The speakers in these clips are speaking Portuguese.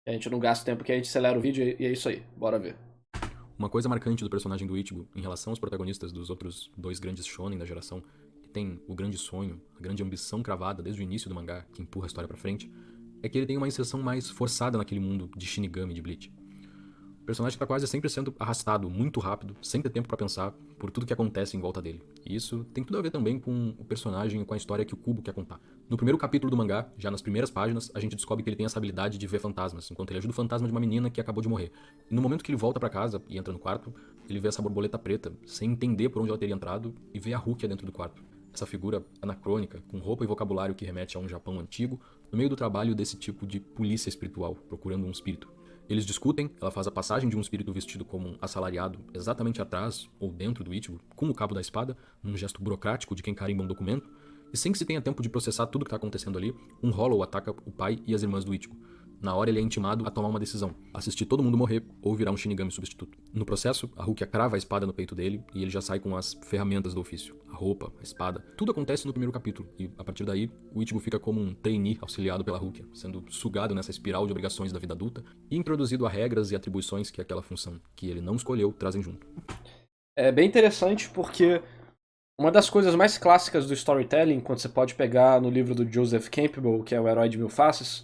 A gente não gasta o tempo que a gente acelera o vídeo e é isso aí. Bora ver. Uma coisa marcante do personagem do Ichigo em relação aos protagonistas dos outros dois grandes shonen da geração, que tem o grande sonho, a grande ambição cravada desde o início do mangá, que empurra a história pra frente, é que ele tem uma inserção mais forçada naquele mundo de Shinigami de Bleach. O personagem tá quase sempre sendo arrastado muito rápido, sem ter tempo pra pensar, por tudo que acontece em volta dele. E isso tem tudo a ver também com o personagem e com a história que o Kubo quer contar. No primeiro capítulo do mangá, já nas primeiras páginas, a gente descobre que ele tem essa habilidade de ver fantasmas, enquanto ele ajuda o fantasma de uma menina que acabou de morrer. E no momento que ele volta pra casa e entra no quarto, ele vê essa borboleta preta, sem entender por onde ela teria entrado, e vê a Rukia dentro do quarto. Essa figura anacrônica, com roupa e vocabulário que remete a um Japão antigo, no meio do trabalho desse tipo de polícia espiritual, procurando um espírito. Eles discutem, ela faz a passagem de um espírito vestido como um assalariado exatamente atrás ou dentro do Ichigo, com o cabo da espada, num gesto burocrático de quem carimba um documento, e sem que se tenha tempo de processar tudo que está acontecendo ali, um Hollow ataca o pai e as irmãs do Ichigo. Na hora ele é intimado a tomar uma decisão, assistir todo mundo morrer ou virar um Shinigami substituto. No processo, a Rukia crava a espada no peito dele e ele já sai com as ferramentas do ofício, a roupa, a espada. Tudo acontece no primeiro capítulo e, a partir daí, o Ichigo fica como um trainee auxiliado pela Rukia, sendo sugado nessa espiral de obrigações da vida adulta e introduzido a regras e atribuições que aquela função que ele não escolheu trazem junto. É bem interessante porque uma das coisas mais clássicas do storytelling, quando você pode pegar no livro do Joseph Campbell, que é o Herói de Mil Faces,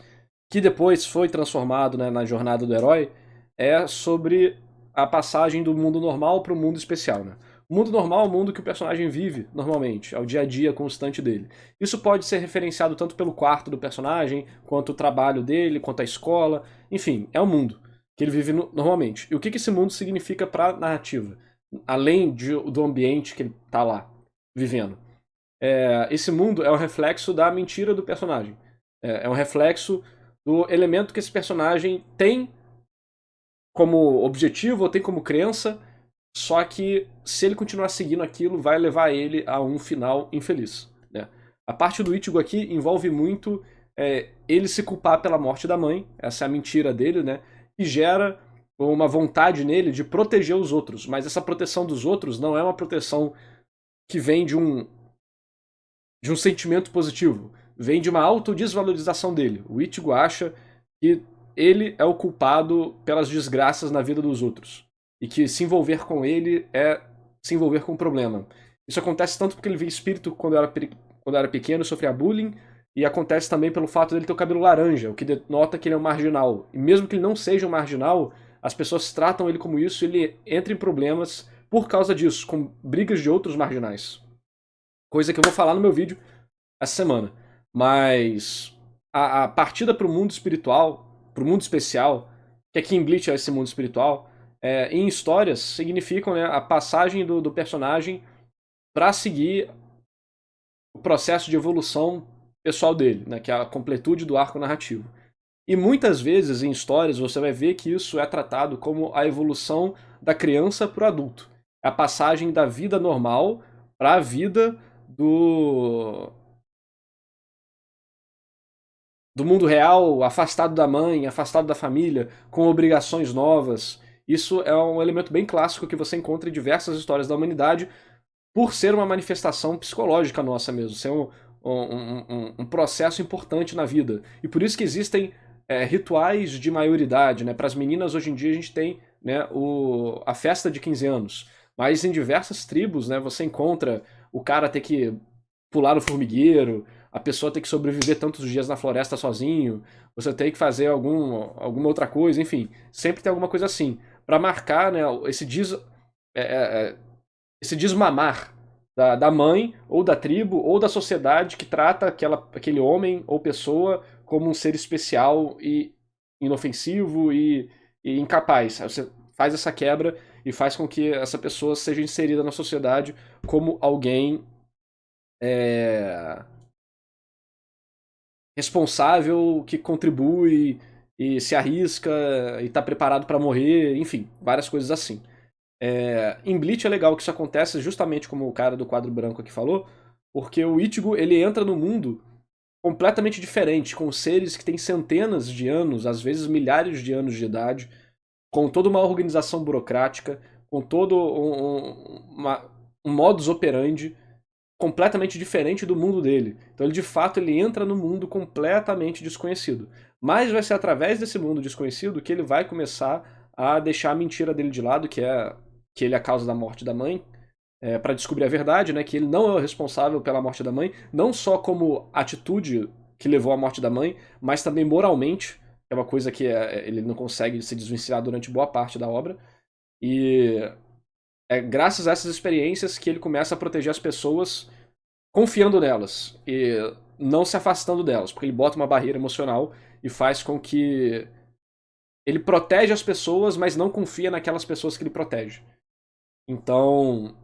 que depois foi transformado, né, na jornada do herói, é sobre a passagem do mundo normal para o mundo especial. Né? O mundo normal é o mundo que o personagem vive normalmente, é o dia a dia constante dele. Isso pode ser referenciado tanto pelo quarto do personagem, quanto o trabalho dele, quanto a escola, enfim, é o mundo que ele vive normalmente. E o que esse mundo significa para a narrativa? Além do ambiente que ele está lá vivendo. Esse mundo é um reflexo da mentira do personagem. É um reflexo do elemento que esse personagem tem como objetivo ou tem como crença, só que se ele continuar seguindo aquilo, vai levar ele a um final infeliz. Né? A parte do Ichigo aqui envolve muito ele se culpar pela morte da mãe, essa é a mentira dele, né? E gera uma vontade nele de proteger os outros, mas essa proteção dos outros não é uma proteção que vem de um sentimento positivo. Vem de uma autodesvalorização dele. O Ichigo acha que ele é o culpado pelas desgraças na vida dos outros. E que se envolver com ele é se envolver com um problema. Isso acontece tanto porque ele vê espírito quando era pequeno, sofria bullying, e acontece também pelo fato dele ter o cabelo laranja, o que denota que ele é um marginal. E mesmo que ele não seja um marginal, as pessoas tratam ele como isso e ele entra em problemas por causa disso, com brigas de outros marginais. Coisa que eu vou falar no meu vídeo essa semana. Mas a partida pro mundo espiritual, pro mundo especial, que aqui em Bleach é esse mundo espiritual, em histórias significam, né, a passagem do personagem para seguir o processo de evolução pessoal dele, né, que é a completude do arco narrativo. E muitas vezes em histórias você vai ver que isso é tratado como a evolução da criança para o adulto. É a passagem da vida normal para a vida do do mundo real, afastado da mãe, afastado da família, com obrigações novas. Isso é um elemento bem clássico que você encontra em diversas histórias da humanidade, por ser uma manifestação psicológica nossa mesmo, ser um processo importante na vida. E por isso que existem rituais de maioridade. Né? Para as meninas, hoje em dia, a gente tem, né, a festa de 15 anos. Mas em diversas tribos, né, você encontra o cara ter que pular no formigueiro, a pessoa ter que sobreviver tantos dias na floresta sozinho, você tem que fazer alguma outra coisa, enfim, sempre tem alguma coisa assim, para marcar, né, é, é, é, esse desmamar da mãe, ou da tribo, ou da sociedade que trata aquele homem ou pessoa como um ser especial e inofensivo e incapaz. Aí você faz essa quebra e faz com que essa pessoa seja inserida na sociedade como alguém é, responsável, que contribui e se arrisca e está preparado para morrer, enfim, várias coisas assim. Em Bleach é legal que isso acontece justamente como o cara do quadro branco aqui falou, porque o Ichigo ele entra no mundo completamente diferente, com seres que têm centenas de anos, às vezes milhares de anos de idade, com toda uma organização burocrática, com todo um modus operandi completamente diferente do mundo dele. Então ele de fato ele entra no mundo completamente desconhecido. mas vai ser através desse mundo desconhecido que ele vai começar a deixar a mentira dele de lado, que é que ele é a causa da morte da mãe, para descobrir a verdade, né, que ele não é o responsável pela morte da mãe, não só como atitude que levou à morte da mãe, mas também moralmente, é uma coisa que ele não consegue se desvencilhar durante boa parte da obra. E é graças a essas experiências que ele começa a proteger as pessoas confiando nelas e não se afastando delas, porque ele bota uma barreira emocional e faz com que ele protege as pessoas, mas não confia naquelas pessoas que ele protege. Então,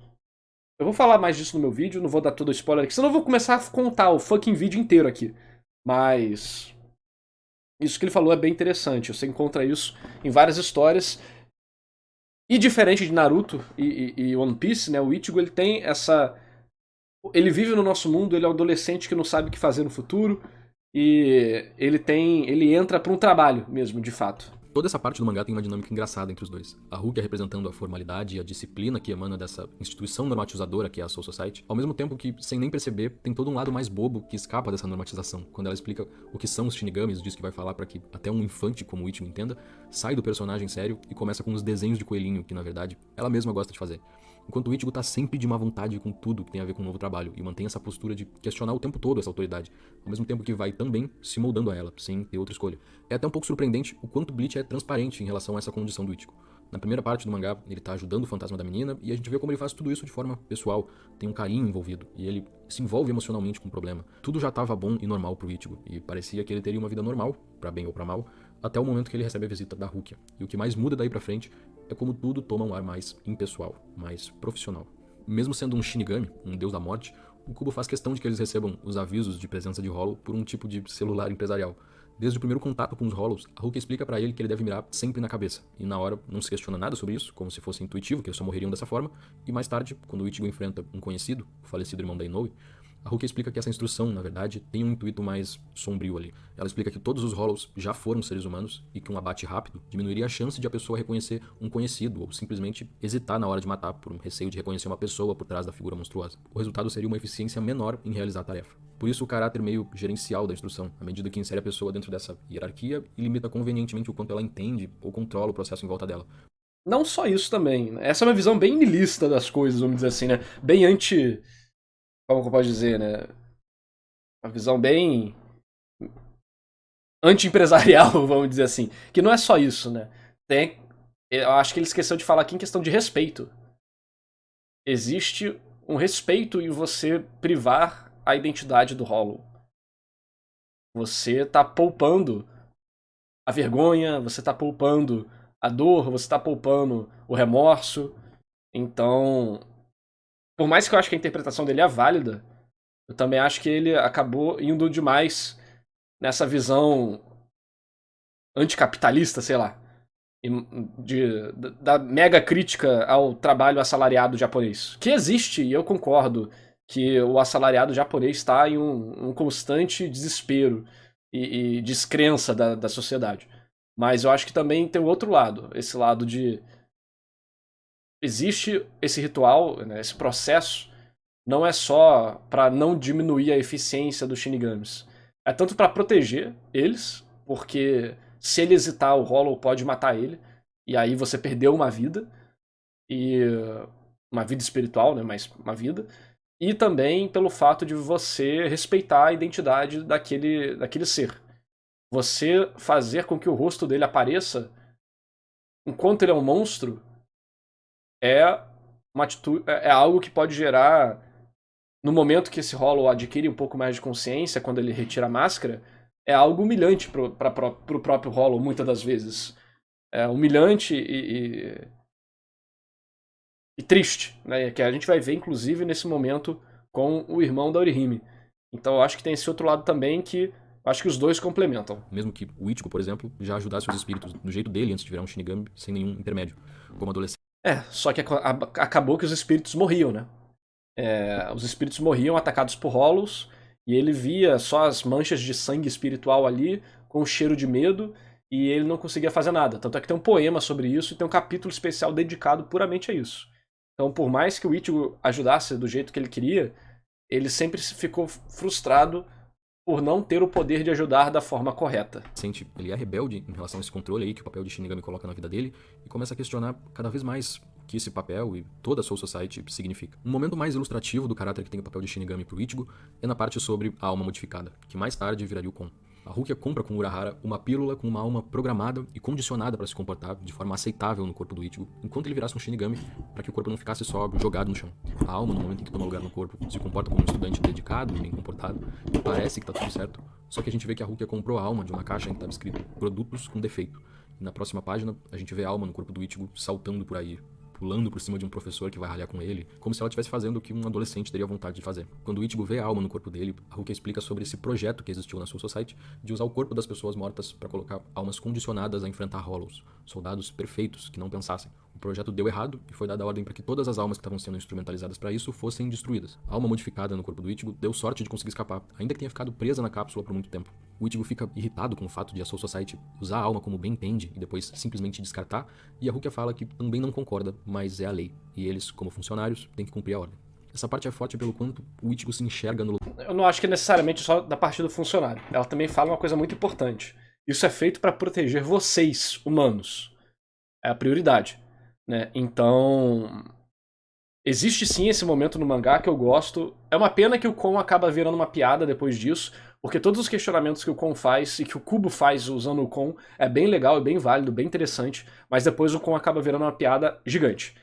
eu vou falar mais disso no meu vídeo, não vou dar todo o spoiler aqui, senão eu vou começar a contar o fucking vídeo inteiro aqui. Mas isso que ele falou é bem interessante, você encontra isso em várias histórias. E diferente de Naruto e One Piece, né, o Ichigo ele tem essa... Ele vive no nosso mundo, ele é um adolescente que não sabe o que fazer no futuro, e ele entra para um trabalho mesmo, de fato. Toda essa parte do mangá tem uma dinâmica engraçada entre os dois. A Rukia representando a formalidade e a disciplina que emana dessa instituição normatizadora que é a Soul Society, ao mesmo tempo que, sem nem perceber, tem todo um lado mais bobo que escapa dessa normatização. Quando ela explica o que são os Shinigamis, diz que vai falar para que até um infante como o Ichigo entenda, sai do personagem sério e começa com os desenhos de coelhinho que, na verdade, ela mesma gosta de fazer. Enquanto o Ichigo tá sempre de má vontade com tudo que tem a ver com o novo trabalho e mantém essa postura de questionar o tempo todo essa autoridade, ao mesmo tempo que vai também se moldando a ela, sem ter outra escolha. É até um pouco surpreendente o quanto Bleach é transparente em relação a essa condição do Ichigo. Na primeira parte do mangá, ele tá ajudando o fantasma da menina e a gente vê como ele faz tudo isso de forma pessoal, tem um carinho envolvido e ele se envolve emocionalmente com o problema. Tudo já tava bom e normal pro Ichigo e parecia que ele teria uma vida normal, pra bem ou pra mal, até o momento que ele recebe a visita da Rukia. E o que mais muda daí pra frente é como tudo toma um ar mais impessoal, mais profissional. Mesmo sendo um Shinigami, um deus da morte, o Kubo faz questão de que eles recebam os avisos de presença de Hollow por um tipo de celular empresarial. Desde o primeiro contato com os Hollows, a Rukia explica pra ele que ele deve mirar sempre na cabeça, e na hora não se questiona nada sobre isso, como se fosse intuitivo, que eles só morreriam dessa forma, e mais tarde, quando o Ichigo enfrenta um conhecido, o falecido irmão da Inoue, a Rukia explica que essa instrução, na verdade, tem um intuito mais sombrio ali. Ela explica que todos os Hollows já foram seres humanos e que um abate rápido diminuiria a chance de a pessoa reconhecer um conhecido ou simplesmente hesitar na hora de matar por um receio de reconhecer uma pessoa por trás da figura monstruosa. O resultado seria uma eficiência menor em realizar a tarefa. Por isso o caráter meio gerencial da instrução, à medida que insere a pessoa dentro dessa hierarquia e limita convenientemente o quanto ela entende ou controla o processo em volta dela. Não só isso também, essa é uma visão bem niilista das coisas, vamos dizer assim, né? Bem anti... Como que eu posso dizer, né? Uma visão bem anti-empresarial, vamos dizer assim. Que não é só isso, né? Eu acho que ele esqueceu de falar aqui em questão de respeito. Existe um respeito em você privar a identidade do Hollow. Você tá poupando a vergonha, você tá poupando a dor, você tá poupando o remorso. Então, por mais que eu acho que a interpretação dele é válida, eu também acho que ele acabou indo demais nessa visão anticapitalista, sei lá, da mega crítica ao trabalho assalariado japonês. Que existe, e eu concordo que o assalariado japonês está em um constante desespero e descrença da sociedade. Mas eu acho que também tem o outro lado, esse lado de... Existe esse ritual, né, esse processo, não é só para não diminuir a eficiência dos Shinigamis. É tanto para proteger eles, porque se ele hesitar, o Hollow pode matar ele, e aí você perdeu uma vida, e uma vida espiritual, né, mas uma vida, e também pelo fato de você respeitar a identidade daquele ser. Você fazer com que o rosto dele apareça enquanto ele é um monstro é uma atitude, é algo que pode gerar, no momento que esse Hollow adquire um pouco mais de consciência, quando ele retira a máscara, é algo humilhante pro próprio Hollow, muitas das vezes. É humilhante e triste, né? Que a gente vai ver, inclusive, nesse momento com o irmão da Orihime. Então eu acho que tem esse outro lado também que eu acho que os dois complementam. Mesmo que o Ichigo, por exemplo, já ajudasse os espíritos do jeito dele antes de virar um Shinigami, sem nenhum intermédio, como adolescente. Só que acabou que os espíritos morriam, né? Os espíritos morriam atacados por Hollows, e ele via só as manchas de sangue espiritual ali, com um cheiro de medo, e ele não conseguia fazer nada. Tanto é que tem um poema sobre isso e tem um capítulo especial dedicado puramente a isso. Então, por mais que o Ichigo ajudasse do jeito que ele queria, ele sempre ficou frustrado por não ter o poder de ajudar da forma correta. Ele é rebelde em relação a esse controle aí que o papel de Shinigami coloca na vida dele e começa a questionar cada vez mais o que esse papel e toda a Soul Society significa. Um momento mais ilustrativo do caráter que tem o papel de Shinigami pro Ichigo é na parte sobre a alma modificada, que mais tarde viraria o Kon. A Rukia compra com Urahara uma pílula com uma alma programada e condicionada para se comportar de forma aceitável no corpo do Ichigo, enquanto ele virasse um Shinigami, para que o corpo não ficasse só jogado no chão. A alma, no momento em que toma lugar no corpo, se comporta como um estudante dedicado e bem comportado, e parece que tá tudo certo, só que a gente vê que a Rukia comprou a alma de uma caixa em que estava escrito produtos com defeito. E na próxima página, a gente vê a alma no corpo do Ichigo saltando por aí, pulando por cima de um professor que vai ralhar com ele, como se ela estivesse fazendo o que um adolescente teria vontade de fazer. Quando o Ichigo vê a alma no corpo dele, a Rukia explica sobre esse projeto que existiu na Soul Society de usar o corpo das pessoas mortas para colocar almas condicionadas a enfrentar Hollows, soldados perfeitos que não pensassem. O projeto deu errado e foi dada a ordem para que todas as almas que estavam sendo instrumentalizadas para isso fossem destruídas. A alma modificada no corpo do Ichigo deu sorte de conseguir escapar, ainda que tenha ficado presa na cápsula por muito tempo. O Ichigo fica irritado com o fato de a Soul Society usar a alma como bem entende e depois simplesmente descartar, e a Rukia fala que também não concorda, mas é a lei, e eles, como funcionários, têm que cumprir a ordem. Essa parte é forte pelo quanto o Ichigo se enxerga no... Eu não acho que é necessariamente só da parte do funcionário. Ela também fala uma coisa muito importante. Isso é feito para proteger vocês, humanos. É a prioridade, né? Então, existe sim esse momento no mangá que eu gosto. É uma pena que o Kon acaba virando uma piada depois disso, porque todos os questionamentos que o Kon faz e que o Kubo faz usando o Kon é bem legal, é bem válido, bem interessante, mas depois o Kon acaba virando uma piada gigante.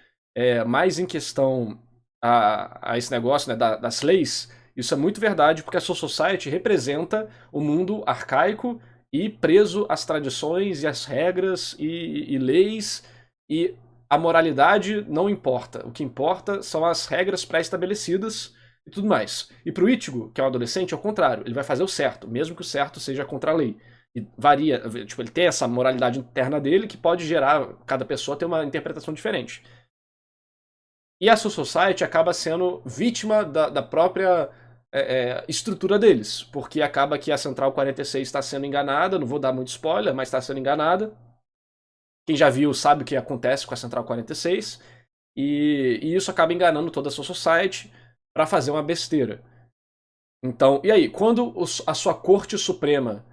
Mais em questão a esse negócio, né, das leis, isso é muito verdade, porque a Soul Society representa o mundo arcaico e preso às tradições e às regras e leis, e a moralidade não importa. O que importa são as regras pré-estabelecidas e tudo mais. E pro Ichigo, que é um adolescente, é o contrário. Ele vai fazer o certo, mesmo que o certo seja contra a lei. E varia, tipo, ele tem essa moralidade interna dele que pode gerar, cada pessoa ter uma interpretação diferente. E a Soul Society acaba sendo vítima da própria estrutura deles, porque acaba que a Central 46 está sendo enganada, não vou dar muito spoiler, mas está sendo enganada. Quem já viu sabe o que acontece com a Central 46, e isso acaba enganando toda a Soul Society para fazer uma besteira. Então, e aí, quando a sua Corte Suprema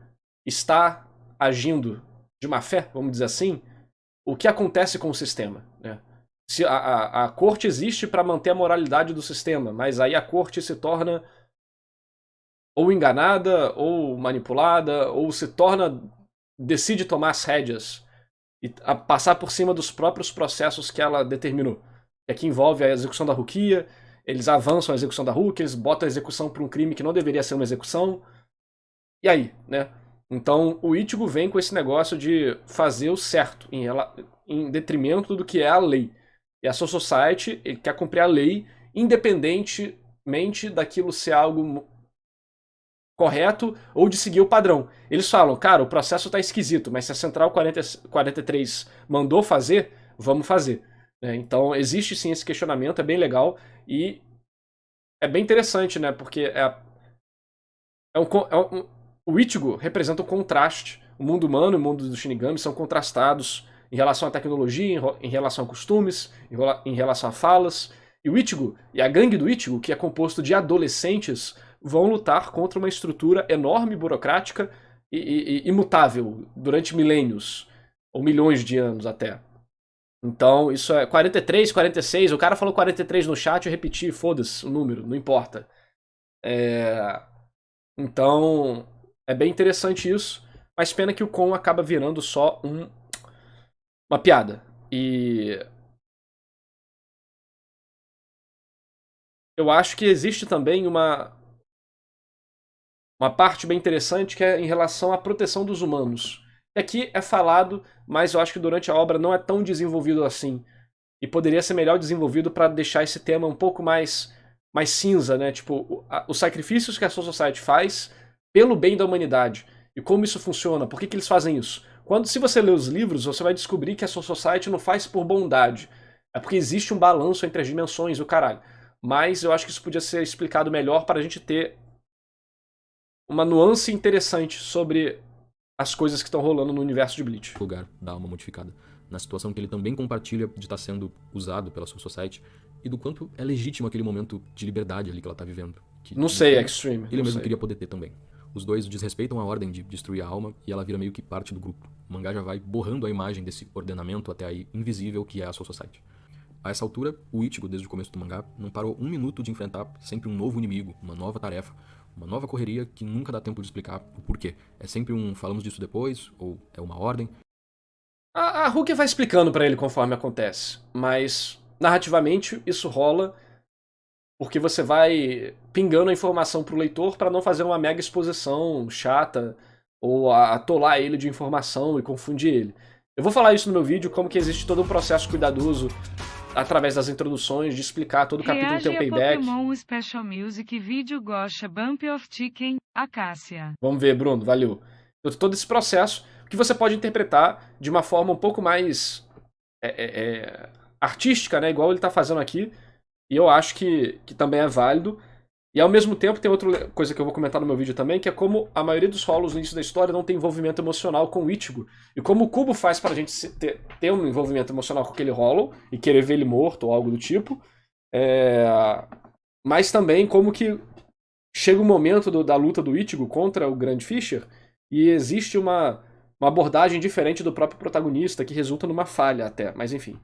está agindo de má fé, vamos dizer assim, o que acontece com o sistema, né? Se a corte existe para manter a moralidade do sistema, mas aí a corte se torna ou enganada, ou manipulada, ou decide tomar as rédeas e passar por cima dos próprios processos que ela determinou. Que aqui envolve a execução da Rukia, eles avançam a execução da Rukia, eles botam a execução para um crime que não deveria ser uma execução. E aí, né? Então o Ichigo vem com esse negócio de fazer o certo em detrimento do que é a lei. E a Soul Society, ele quer cumprir a lei independentemente daquilo ser algo correto ou de seguir o padrão. Eles falam, cara, o processo tá esquisito, mas se a Central 43 mandou fazer, vamos fazer. Então existe sim esse questionamento, é bem legal e é bem interessante, né? Porque o Ichigo representa um contraste. O mundo humano e o mundo do Shinigami são contrastados em relação à tecnologia, em relação a costumes, em relação a falas. E o Ichigo e a gangue do Ichigo, que é composto de adolescentes, vão lutar contra uma estrutura enorme, burocrática e imutável durante milênios, ou milhões de anos até. Então, isso é 43, 46, o cara falou 43 no chat, eu repeti, foda-se o número, não importa. Então, é bem interessante isso, mas pena que o Kon acaba virando só uma piada. E eu acho que existe também uma parte bem interessante que é em relação à proteção dos humanos. Aqui é falado, mas eu acho que durante a obra não é tão desenvolvido assim. E poderia ser melhor desenvolvido para deixar esse tema um pouco mais cinza, né? Tipo, os sacrifícios que a Soul Society faz pelo bem da humanidade. E como isso funciona, por que eles fazem isso? Se você ler os livros, você vai descobrir que a Soul Society não faz por bondade. É porque existe um balanço entre as dimensões e o caralho. Mas eu acho que isso podia ser explicado melhor para a gente ter uma nuance interessante sobre as coisas que estão rolando no universo de Bleach. Lugar da alma modificada. Na situação que ele também compartilha de estar sendo usado pela Soul Society e do quanto é legítimo aquele momento de liberdade ali que ela tá vivendo. Que, não sei, Extreme. Ele mesmo queria poder ter também. Os dois desrespeitam a ordem de destruir a alma e ela vira meio que parte do grupo. O mangá já vai borrando a imagem desse ordenamento até aí invisível que é a Soul Society. A essa altura, o Ichigo, desde o começo do mangá, não parou um minuto de enfrentar sempre um novo inimigo, uma nova tarefa, uma nova correria que nunca dá tempo de explicar o porquê. É sempre um falamos disso depois, ou é uma ordem. A Rukia vai explicando pra ele conforme acontece, mas narrativamente isso rola porque você vai pingando a informação pro leitor pra não fazer uma mega exposição chata ou atolar ele de informação e confundir ele. Eu vou falar isso no meu vídeo, como que existe todo um processo cuidadoso através das introduções, de explicar todo capítulo tem um Reage a payback. Pokémon Special Music Vídeo Gosha Bump of Chicken, Acácia. Vamos ver, Bruno, valeu. Todo esse processo que você pode interpretar de uma forma um pouco mais artística, né? Igual ele tá fazendo aqui. E eu acho que também é válido. E ao mesmo tempo tem outra coisa que eu vou comentar no meu vídeo também, que é como a maioria dos Hollows no início da história não tem envolvimento emocional com o Ichigo. E como o Kubo faz pra gente ter um envolvimento emocional com aquele Hollow e querer ver ele morto ou algo do tipo. Mas também como que chega o momento da luta do Ichigo contra o Grand Fisher e existe uma abordagem diferente do próprio protagonista que resulta numa falha até, mas enfim.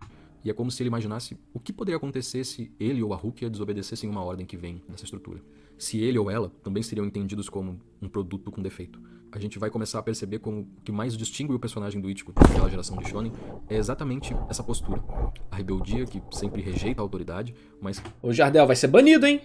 E é como se ele imaginasse o que poderia acontecer se ele ou a Rukia desobedecessem uma ordem que vem nessa estrutura. Se ele ou ela também seriam entendidos como um produto com defeito. A gente vai começar a perceber como o que mais distingue o personagem do Ichigo daquela geração de shonen é exatamente essa postura. A rebeldia que sempre rejeita a autoridade, mas Ô Jardel, vai ser banido, hein?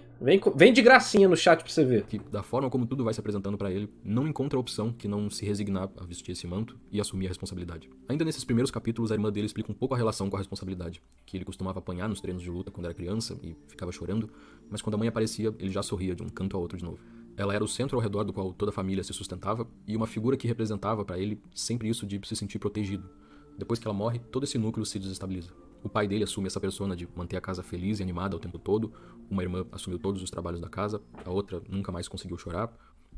Vem de gracinha no chat pra você ver. que, da forma como tudo vai se apresentando pra ele, não encontra opção que não se resignar a vestir esse manto e assumir a responsabilidade. Ainda nesses primeiros capítulos, a irmã dele explica um pouco a relação com a responsabilidade, que ele costumava apanhar nos treinos de luta quando era criança e ficava chorando, mas quando a mãe aparecia, ele já sorria de um canto a outro de novo. Ela era o centro ao redor do qual toda a família se sustentava e uma figura que representava pra ele sempre isso de se sentir protegido. Depois que ela morre, todo esse núcleo se desestabiliza. O pai dele assume essa persona de manter a casa feliz e animada o tempo todo, uma irmã assumiu todos os trabalhos da casa, a outra nunca mais conseguiu chorar,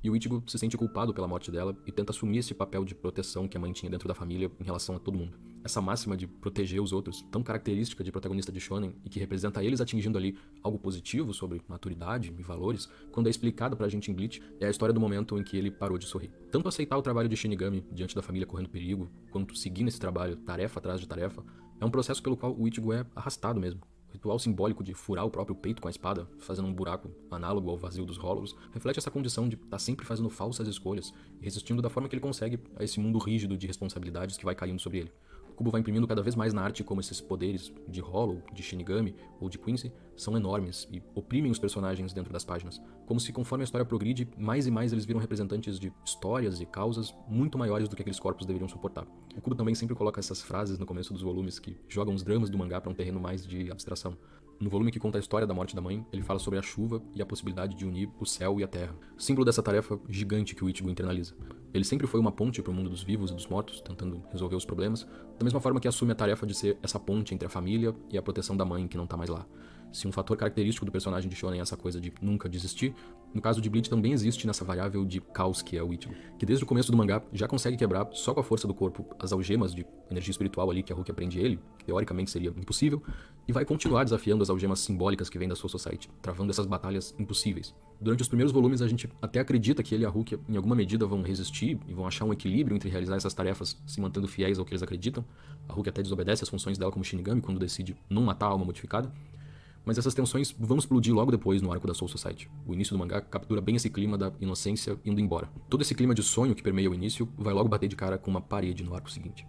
e o Ichigo se sente culpado pela morte dela e tenta assumir esse papel de proteção que a mãe tinha dentro da família em relação a todo mundo. Essa máxima de proteger os outros, tão característica de protagonista de shonen e que representa eles atingindo ali algo positivo sobre maturidade e valores, quando é explicado pra gente em Bleach, é a história do momento em que ele parou de sorrir. Tanto aceitar o trabalho de Shinigami diante da família correndo perigo, quanto seguir nesse trabalho tarefa atrás de tarefa, é um processo pelo qual o Ichigo é arrastado mesmo. O ritual simbólico de furar o próprio peito com a espada, fazendo um buraco análogo ao vazio dos Hollows, reflete essa condição de estar sempre fazendo falsas escolhas e resistindo da forma que ele consegue a esse mundo rígido de responsabilidades que vai caindo sobre ele. O Kubo vai imprimindo cada vez mais na arte como esses poderes de Hollow, de Shinigami ou de Quincy são enormes e oprimem os personagens dentro das páginas, como se conforme a história progride, mais e mais eles viram representantes de histórias e causas muito maiores do que aqueles corpos deveriam suportar. O Kubo também sempre coloca essas frases no começo dos volumes que jogam os dramas do mangá para um terreno mais de abstração. No volume que conta a história da morte da mãe, ele fala sobre a chuva e a possibilidade de unir o céu e a terra, símbolo dessa tarefa gigante que o Ichigo internaliza. Ele sempre foi uma ponte para o mundo dos vivos e dos mortos, tentando resolver os problemas, da mesma forma que assume a tarefa de ser essa ponte entre a família e a proteção da mãe que não tá mais lá. Se um fator característico do personagem de Shonen é essa coisa de nunca desistir, no caso de Bleach também existe nessa variável de caos que é o Ichigo, que desde o começo do mangá já consegue quebrar só com a força do corpo as algemas de energia espiritual ali que a Rukia prende ele, que teoricamente seria impossível, e vai continuar desafiando as algemas simbólicas que vêm da Soul Society, travando essas batalhas impossíveis. Durante os primeiros volumes a gente até acredita que ele e a Rukia em alguma medida vão resistir e vão achar um equilíbrio entre realizar essas tarefas se mantendo fiéis ao que eles acreditam. A Rukia até desobedece as funções dela como Shinigami quando decide não matar a alma modificada. Mas essas tensões vão explodir logo depois no arco da Soul Society. O início do mangá captura bem esse clima da inocência indo embora. Todo esse clima de sonho que permeia o início vai logo bater de cara com uma parede no arco seguinte.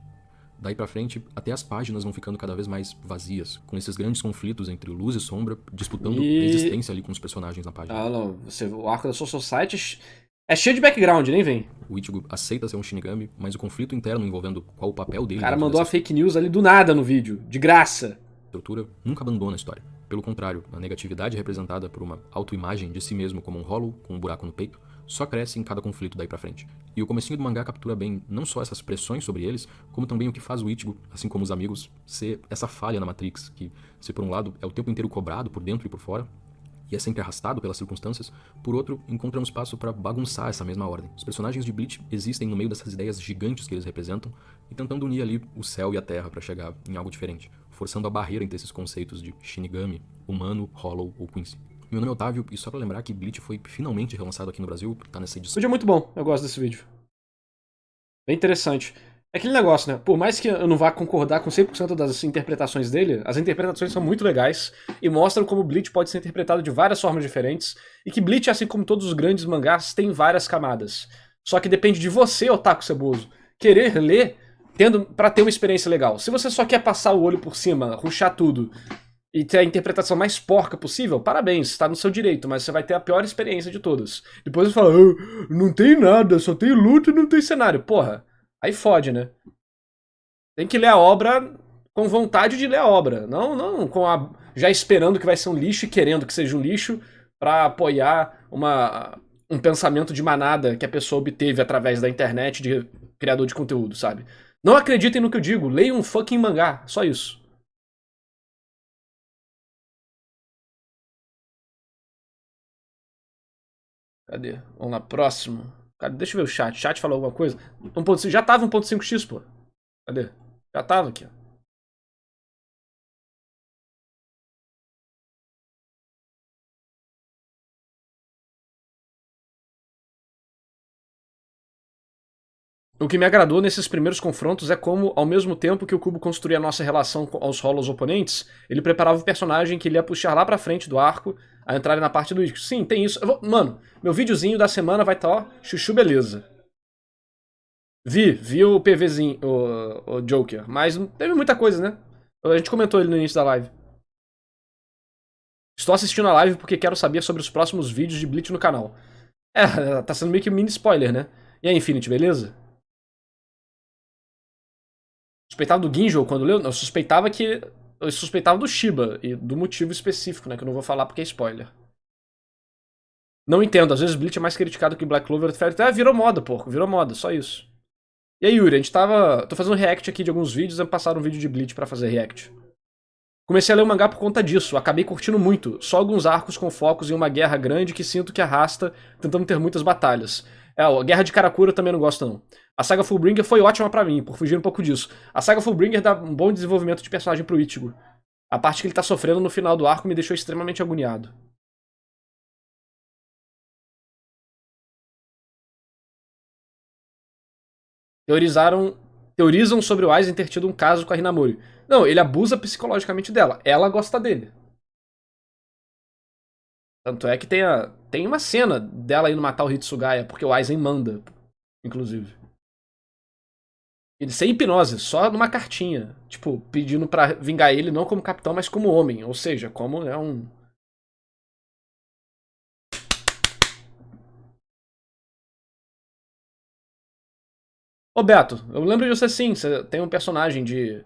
Daí pra frente, até as páginas vão ficando cada vez mais vazias, com esses grandes conflitos entre luz e sombra, disputando resistência ali com os personagens na página. Ah, não. O arco da Soul Society é cheio de background, nem vem. O Ichigo aceita ser um Shinigami, mas o conflito interno envolvendo qual o papel dele... O cara mandou a fake news ali do nada no vídeo, de graça. Estrutura nunca abandona a história. Pelo contrário, a negatividade representada por uma autoimagem de si mesmo como um Hollow com um buraco no peito só cresce em cada conflito daí pra frente. E o comecinho do mangá captura bem não só essas pressões sobre eles, como também o que faz o Ichigo, assim como os amigos, ser essa falha na Matrix, que se por um lado é o tempo inteiro cobrado por dentro e por fora, e é sempre arrastado pelas circunstâncias, por outro, encontra um espaço para bagunçar essa mesma ordem. Os personagens de Bleach existem no meio dessas ideias gigantes que eles representam e tentando unir ali o céu e a terra para chegar em algo diferente, forçando a barreira entre esses conceitos de Shinigami, humano, Hollow ou Quincy. Meu nome é Otávio, e só pra lembrar que Bleach foi finalmente relançado aqui no Brasil, tá nessa O edição. vídeo é muito bom, eu gosto desse vídeo. Bem interessante. É aquele negócio, né? Por mais que eu não vá concordar com 100% das interpretações dele, as interpretações são muito legais e mostram como Bleach pode ser interpretado de várias formas diferentes e que Bleach, assim como todos os grandes mangás, tem várias camadas. Só que depende de você, otaku ceboso, querer ler pra ter uma experiência legal. Se você só quer passar o olho por cima, rushar tudo e ter a interpretação mais porca possível, parabéns, está no seu direito, mas você vai ter a pior experiência de todas. Depois você fala, "Ah, não tem nada, só tem luta e não tem cenário." Porra, aí fode, né? Tem que ler a obra com vontade de ler a obra, não com já esperando que vai ser um lixo e querendo que seja um lixo pra apoiar um pensamento de manada que a pessoa obteve através da internet de criador de conteúdo, sabe? Não acreditem no que eu digo, leiam um fucking mangá, só isso. Cadê? Vamos lá, próximo. Cadê? Deixa eu ver o chat. O chat falou alguma coisa? 1.5, já tava 1.5x, pô. Cadê? Já tava aqui, ó. O que me agradou nesses primeiros confrontos é como, ao mesmo tempo que o Kubo construía a nossa relação aos rolos oponentes, ele preparava o personagem que ele ia puxar lá pra frente do arco a entrar na parte do disco. Sim, tem isso. Mano, meu videozinho da semana vai estar, ó, chuchu beleza. Vi o PVzinho, o Joker, mas não teve muita coisa, né? A gente comentou ele no início da live. Estou assistindo a live porque quero saber sobre os próximos vídeos de Bleach no canal. É, tá sendo meio que um mini spoiler, né? E aí, Infinity, beleza? Suspeitava do Ginjo quando leu? Não, eu suspeitava que. Eu suspeitava do Shiba, e do motivo específico, né? Que eu não vou falar porque é spoiler. Não entendo, às vezes Bleach é mais criticado que Black Clover. Virou moda, porco, virou moda, só isso. E aí, Yuri, a gente tava. Tô fazendo react aqui de alguns vídeos, e passaram um vídeo de Bleach pra fazer react. Comecei a ler o mangá por conta disso, acabei curtindo muito. Só alguns arcos com focos em uma guerra grande que sinto que arrasta, tentando ter muitas batalhas. É, a Guerra de Karakura eu também não gosto, não. A saga Fullbringer foi ótima pra mim, por fugir um pouco disso. A saga Fullbringer dá um bom desenvolvimento de personagem pro Ichigo. A parte que ele tá sofrendo no final do arco me deixou extremamente agoniado. Teorizam sobre o Aizen ter tido um caso com a Hinamori. Não, ele abusa psicologicamente dela. Ela gosta dele. Tanto é que tem uma cena dela indo matar o Hitsugaya, porque o Aizen manda, inclusive. Ele sem hipnose, só numa cartinha. Tipo, pedindo pra vingar ele não como capitão, mas como homem. Ou seja, como é um. Ô Beto, eu lembro de você sim. Você tem um personagem de